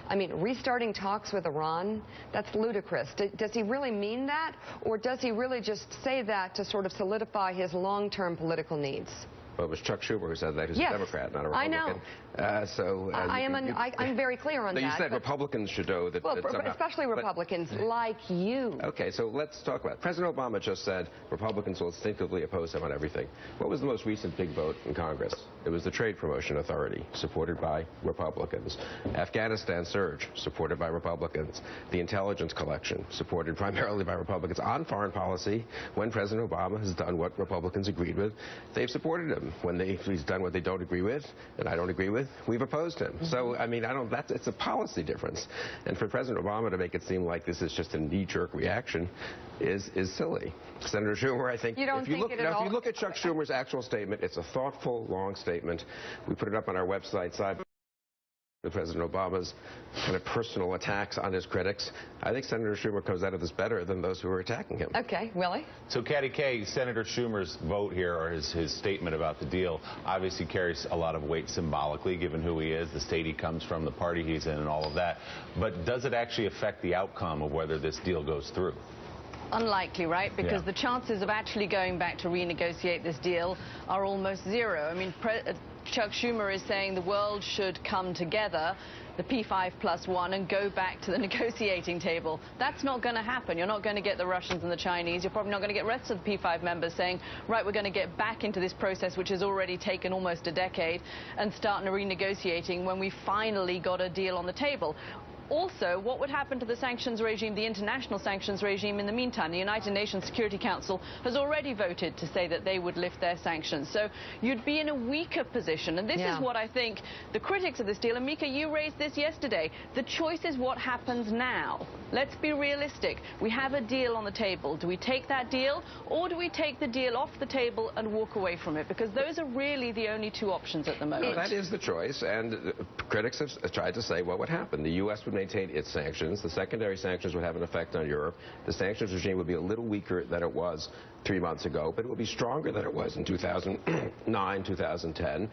I mean, restarting talks with Iran, that's ludicrous. Does he really mean that? Or does he really just say that to sort of solidify his long-term political needs? Well, it was Chuck Schumer who said that. He's yes, a Democrat, not a Republican. I know. I'm very clear on that. You said Republicans should know that. Well, especially Republicans like you. Okay, so let's talk about it. President Obama just said Republicans will instinctively oppose him on everything. What was the most recent big vote in Congress? It was the Trade Promotion Authority, supported by Republicans. Afghanistan surge, supported by Republicans. The intelligence collection, supported primarily by Republicans. On foreign policy, when President Obama has done what Republicans agreed with, they've supported him. When he's done what they don't agree with, and I don't agree with, we've opposed him. So, I mean, it's a policy difference. And for President Obama to make it seem like this is just a knee-jerk reaction is silly. Senator Schumer, I think, if you look at Chuck Schumer's actual statement, it's a thoughtful, long statement. We put it up on our website side. President Obama's kind of personal attacks on his critics. I think Senator Schumer comes out of this better than those who are attacking him. Okay, Willie? So, Katty Kay, Senator Schumer's vote here, or his statement about the deal, obviously carries a lot of weight symbolically, given who he is, the state he comes from, the party he's in, and all of that. But does it actually affect the outcome of whether this deal goes through? Unlikely, right? Because the chances of actually going back to renegotiate this deal are almost zero. I mean, Chuck Schumer is saying the world should come together, the P5+1, and go back to the negotiating table. That's not going to happen. You're not going to get the Russians and the Chinese. You're probably not going to get the rest of the P5 members saying, right, we're going to get back into this process, which has already taken almost a decade, and start renegotiating when we finally got a deal on the table. Also, what would happen to the sanctions regime, the international sanctions regime, in the meantime? The United Nations Security Council has already voted to say that they would lift their sanctions. So you'd be in a weaker position. And this is what I think the critics of this deal, and Mika, you raised this yesterday, the choice is what happens now. Let's be realistic. We have a deal on the table. Do we take that deal, or do we take the deal off the table and walk away from it? Because those are really the only two options at the moment. No, that is the choice, and critics have tried to say what would happen. The U.S. would maintain its sanctions. The secondary sanctions would have an effect on Europe. The sanctions regime would be a little weaker than it was 3 months ago, but it would be stronger than it was in 2009, 2010.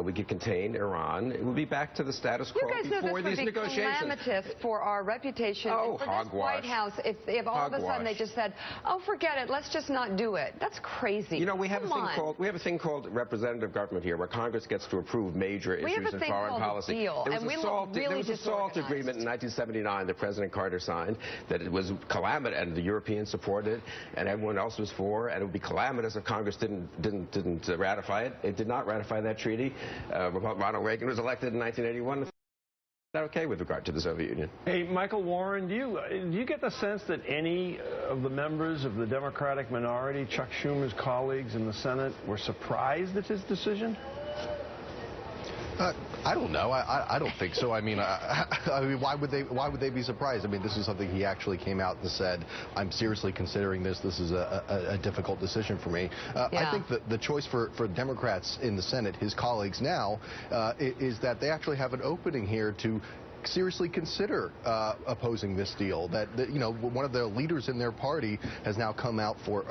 We could contain Iran. It would be back to the status quo before these negotiations. You guys said this would be calamitous for our reputation and for this White House if all of a sudden they just said, oh, forget it, let's just not do it. That's crazy. You know, we have a thing called representative government here, where Congress gets to approve major issues in foreign policy. There was a SALT agreement in 1979 that President Carter signed, that it was calamitous, and the Europeans supported, and everyone else was for, and it would be calamitous if Congress didn't ratify it. It did not ratify that treaty. Ronald Reagan was elected in 1981. Okay with regard to the Soviet Union. Hey, Michael Warren, do you get the sense that any of the members of the Democratic minority, Chuck Schumer's colleagues in the Senate, were surprised at his decision? I don't know. I don't think so. I mean, why would they be surprised? I mean, this is something he actually came out and said, I'm seriously considering this. This is a difficult decision for me. I think that the choice for Democrats in the Senate, his colleagues now, is that they actually have an opening here to seriously consider opposing this deal. That you know, one of the leaders in their party has now come out for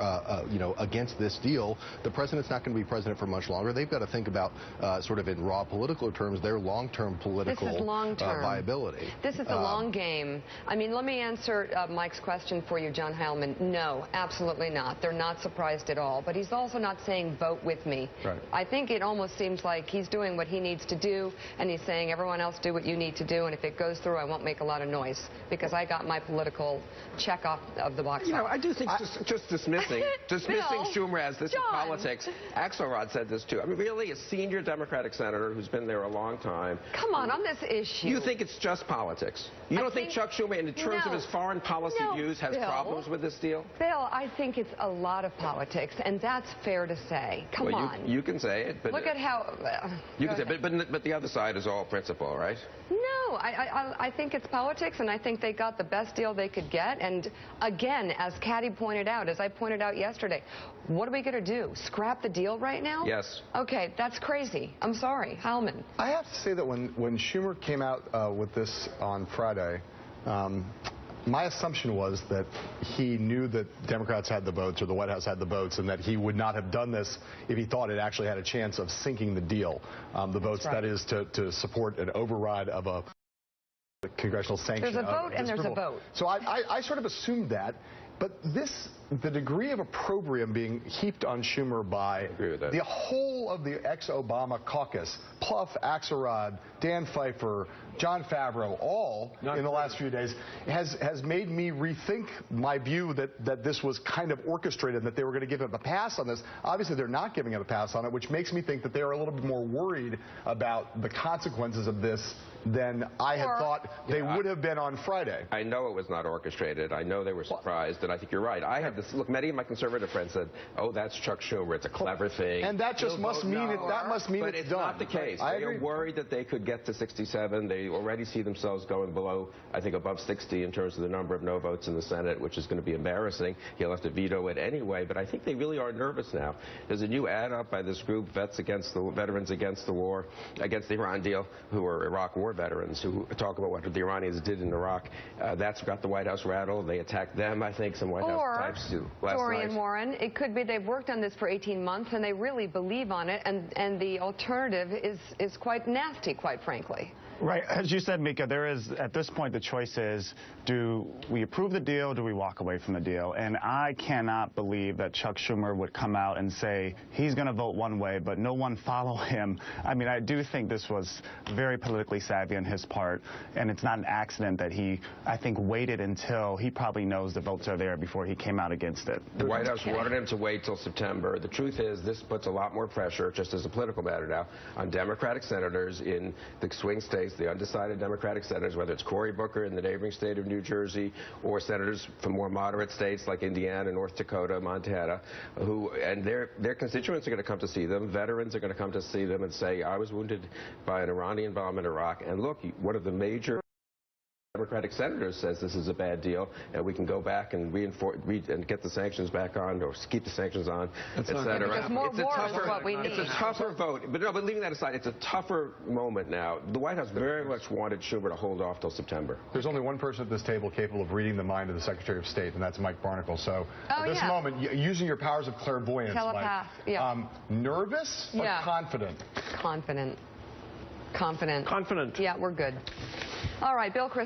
you know, against this deal. The president's not going to be president for much longer. They've got to think about sort of in raw political terms their long-term political viability. This is the long game. I mean, let me answer Mike's question for you, John Heilman. No, absolutely not. They're not surprised at all. But he's also not saying vote with me. Right. I think it almost seems like he's doing what he needs to do, and he's saying everyone else do what you need to do, and if it goes through, I won't make a lot of noise because I got my political check off of the box. You know, I do think just dismissing Schumer as this is politics. Axelrod said this too. I mean, really, a senior Democratic senator who's been there a long time. Come on this issue. You think it's just politics? You don't think Chuck Schumer, in terms of his foreign policy views, has problems with this deal? Bill, I think it's a lot of politics, and that's fair to say. Come on. You can say it, but look at how. You can say, but the other side is all principle, right? No, I think it's politics, and I think they got the best deal they could get. And again, as Katty pointed out, as I pointed out yesterday, what are we going to do? Scrap the deal right now? Yes. Okay, that's crazy. I'm sorry. Heilman. I have to say that when Schumer came out with this on Friday, my assumption was that he knew that Democrats had the votes, or the White House had the votes, and that he would not have done this if he thought it actually had a chance of sinking the deal. The votes, that is, to support an override of a congressional sanction. There's a vote and there's a vote. So I sort of assumed that. But the degree of opprobrium being heaped on Schumer by the whole of the ex-Obama caucus, Pluff, Axelrod, Dan Pfeiffer, John Favreau, all in the last few days, has made me rethink my view that this was kind of orchestrated, that they were going to give him a pass on this. Obviously, they're not giving him a pass on it, which makes me think that they are a little bit more worried about the consequences of this than I had thought they would have been on Friday. I know it was not orchestrated. I know they were surprised, and I think you're right. I had this look. Many of my conservative friends said, "Oh, that's Chuck Schumer. It's a clever thing." And that just must mean it's done. But it's not the case. They are worried that they could get to 67. They already see themselves going below, I think, above 60 in terms of the number of no votes in the Senate, which is going to be embarrassing. He'll have to veto it anyway. But I think they really are nervous now. There's a new ad up by this group, Veterans Against the War, against the Iran deal, who are Iraq war veterans who talk about what the Iranians did in Iraq. That's got the White House rattled. They attacked them, I think, some White House types too. Dorian Warren, it could be they've worked on this for 18 months and they really believe on it, and the alternative is quite nasty, quite frankly. Right. As you said, Mika, there is, at this point, the choice is, do we approve the deal, do we walk away from the deal? And I cannot believe that Chuck Schumer would come out and say he's going to vote one way, but no one follow him. I mean, I do think this was very politically savvy on his part, and it's not an accident that he, I think, waited until he probably knows the votes are there before he came out against it. The White House wanted him to wait till September. The truth is, this puts a lot more pressure, just as a political matter now, on Democratic senators in the swing states, the undecided Democratic senators, whether it's Cory Booker in the neighboring state of New Jersey or senators from more moderate states like Indiana, North Dakota, Montana, and their constituents are going to come to see them. Veterans are going to come to see them and say, I was wounded by an Iranian bomb in Iraq. And look, one of the major Democratic senators says this is a bad deal, and we can go back and and get the sanctions back on, or keep the sanctions on, etc. Because more war is what we need. It's a tougher vote. But leaving that aside, it's a tougher moment now. The White House very much wanted Schumer to hold off till September. There's only one person at this table capable of reading the mind of the Secretary of State, and that's Mike Barnicle. So at this moment, using your powers of clairvoyance, Telepath, Mike, nervous or confident? Confident. Confident. Confident. Yeah, we're good. All right, Bill, Kristol.